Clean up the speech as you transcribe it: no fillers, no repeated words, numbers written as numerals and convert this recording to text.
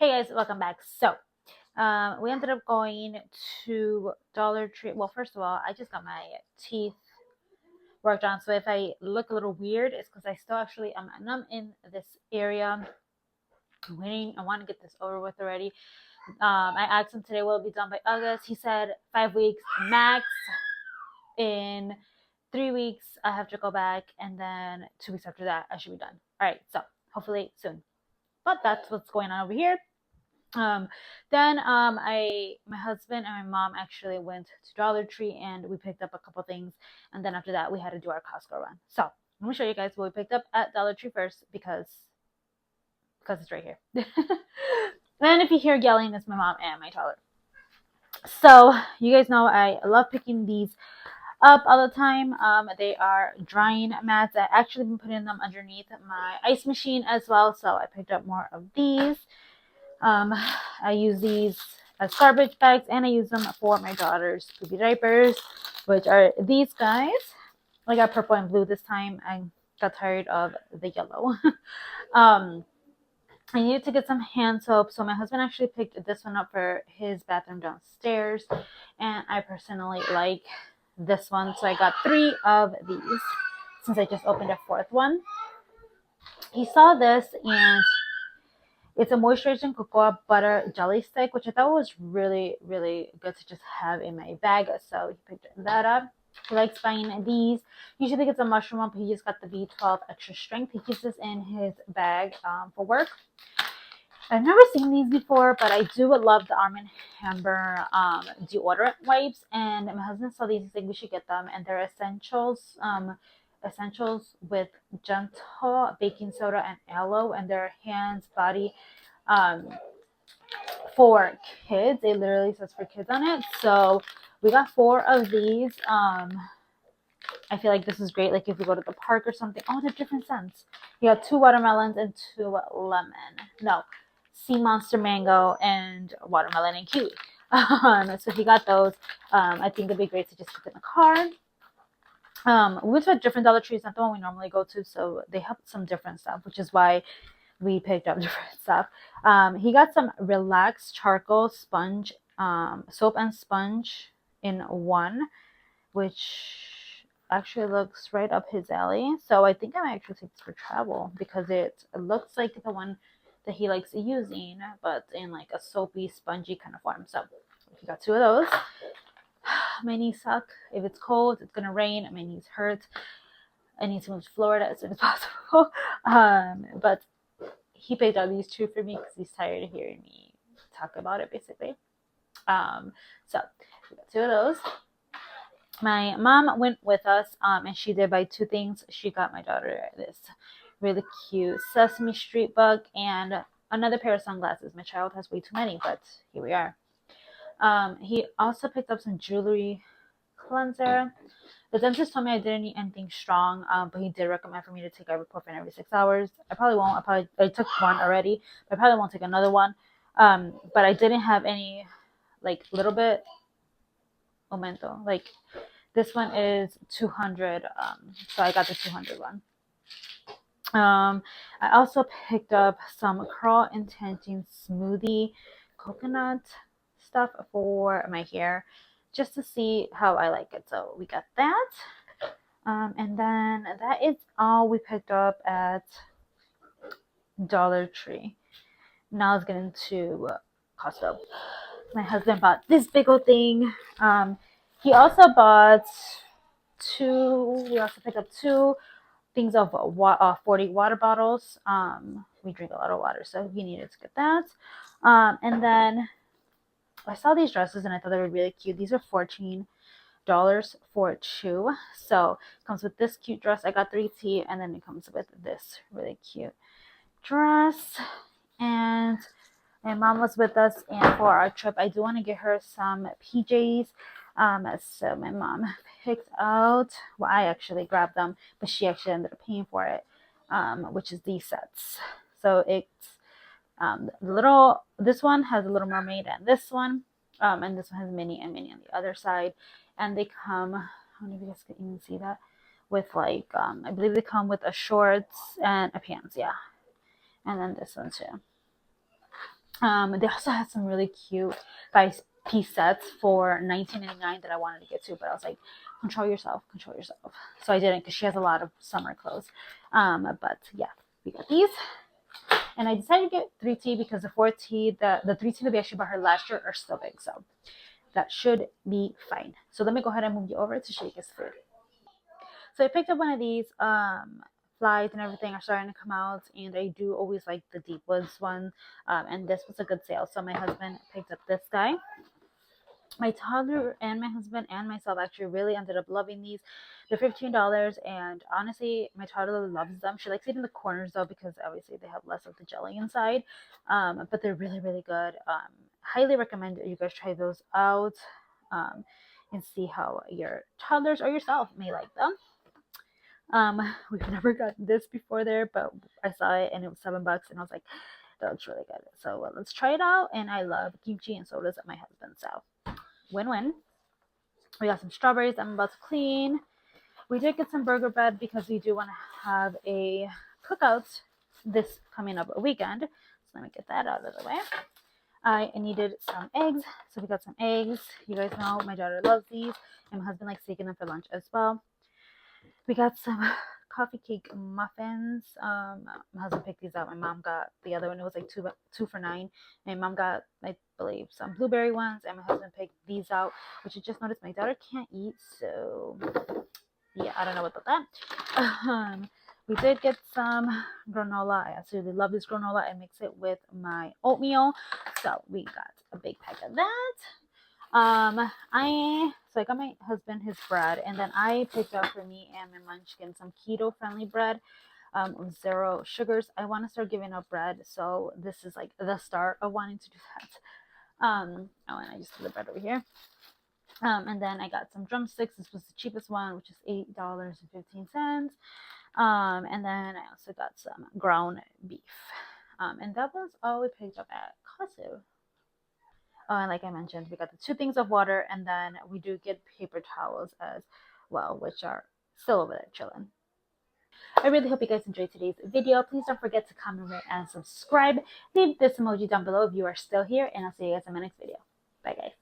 Hey guys, welcome back. So, we ended up going to Dollar Tree. Well, first of all, I just got my teeth worked on. So if I look a little weird, it's because I still actually am in this area. I'm waiting. I want to get this over with already. I asked him today will it be done by August. He said 5 weeks max. In 3 weeks, I have to go back, and then 2 weeks after that, I should be done. All right, so hopefully soon. But that's what's going on over here. Then my husband and my mom actually went to Dollar Tree and we picked up a couple things, and then after that we had to do our Costco run. So let me show you guys what we picked up at Dollar Tree first because it's right here. And if you hear yelling, it's my mom and my toddler. So you guys know I love picking these up all the time. They are drying mats. I actually been putting them underneath my ice machine as well, so I picked up more of these. I use these as garbage bags, and I use them for my daughter's poopy diapers, which are these guys. I got purple and blue this time. I got tired of the yellow. I needed to get some hand soap, so my husband actually picked this one up for his bathroom downstairs, and I personally like this one, so I got 3 of these since I just opened a 4th one. He saw this, and it's a moisturizing cocoa butter jelly stick, which I thought was really, really good to just have in my bag. So he picked that up. He likes buying these. Usually gets a mushroom one, but he just got the B12 extra strength. He keeps this in his bag for work. I've never seen these before, but I do love the Arm & Hammer deodorant wipes. And my husband saw these. He's like, we should get them. And they're essentials. Essentials with gentle baking soda and aloe, and their hands, body, for kids. It literally says for kids on it. So we got 4 of these. I feel like this is great, like if we go to the park or something. Oh, they're different scents. You got 2 watermelons and 2 lemon. No, sea monster mango and watermelon and kiwi. So he got those. I think it'd be great to just keep in the car. We went to a different Dollar Tree. It's not the one we normally go to, so they have some different stuff, which is why we picked up different stuff. He got some relaxed charcoal sponge, soap and sponge in one, which actually looks right up his alley. So I think I might actually take this for travel because it looks like the one that he likes using, but in like a soapy, spongy kind of form. So he got 2 of those. My knees suck. If it's cold, it's gonna rain. My knees hurt. I need to move to Florida as soon as possible. But he picked out these 2 for me because he's tired of hearing me talk about it, basically. So we got 2 of those. My mom went with us, and she did buy 2 things. She got my daughter this really cute Sesame Street book and another pair of sunglasses. My child has way too many, but here we are. He also picked up some jewelry cleanser. The dentist told me I didn't need anything strong, but he did recommend for me to take ibuprofen every 6 hours. I probably won't. I took 1 already, but I probably won't take another one. But I didn't have any, like, little bit aumento. Like, this one is 200, so I got the 200 one. I also picked up some curl intensing smoothie coconut stuff for my hair, just to see how I like it. So we got that. And then that is all we picked up at Dollar Tree. Now let's get into Costco. My husband bought this big old thing. He also bought 2. We also picked up 2 things of 40 water bottles. We drink a lot of water, so he needed to get that. And then I saw these dresses and I thought they were really cute. These are $14 for 2. So it comes with this cute dress. I got 3T, and then it comes with this really cute dress. And my mom was with us, and for our trip, I do want to get her some PJs. So my mom picked out, well, I actually grabbed them, but she actually ended up paying for it, which is these sets. So it's this one has a Little Mermaid, and this one has Minnie and Minnie on the other side, and they come, I don't know if you guys can even see that, with like, I believe they come with a shorts and a pants, yeah, and then this one too. They also had some really cute 5-piece sets for $19.99 that I wanted to get to, but I was like, control yourself, control yourself. So I didn't, because she has a lot of summer clothes. But yeah, we got these. And I decided to get 3T because the 4T, the 3T that we actually bought her last year are still big. So that should be fine. So let me go ahead and move you over to shake his food. So I picked up one of these. Flies and everything are starting to come out, and I do always like the Deep Woods one. And this was a good sale. So my husband picked up this guy. My toddler and my husband and myself actually really ended up loving these. They're $15, and honestly, my toddler loves them. She likes it in the corners though, because obviously they have less of the jelly inside. But they're really, really good. Highly recommend you guys try those out, and see how your toddlers or yourself may like them. We've never gotten this before there, but I saw it and it was $7, and I was like, that looks really good. So let's try it out. And I love kimchi, and so does my husband. So win-win. We got some strawberries I'm about to clean. We did get some burger bread because we do want to have a cookout this coming up weekend. So let me get that out of the way. I needed some eggs, so we got some eggs. You guys know my daughter loves these, and my husband likes taking them for lunch as well. We got some coffee cake muffins. My husband picked these out. My mom got the other one. It was like two for $9. My mom got, I believe, some blueberry ones, and my husband picked these out, which I just noticed my daughter can't eat. So yeah, I don't know about that. We did get some granola. I absolutely love this granola. I mix it with my oatmeal, so we got a big pack of that. I got my husband his bread, and then I picked up for me and my munchkin some keto friendly bread, with 0 sugars. I want to start giving up bread, so this is like the start of wanting to do that. And I just put the bread over here. And then I got some drumsticks. This was the cheapest one, which is $8.15. And then I also got some ground beef. And that was all we picked up at Costco. And like I mentioned, we got the 2 things of water, and then we do get paper towels as well, which are still over there chilling. I really hope you guys enjoyed today's video. Please don't forget to comment, rate, and subscribe. Leave this emoji down below if you are still here, and I'll see you guys in my next video. Bye, guys.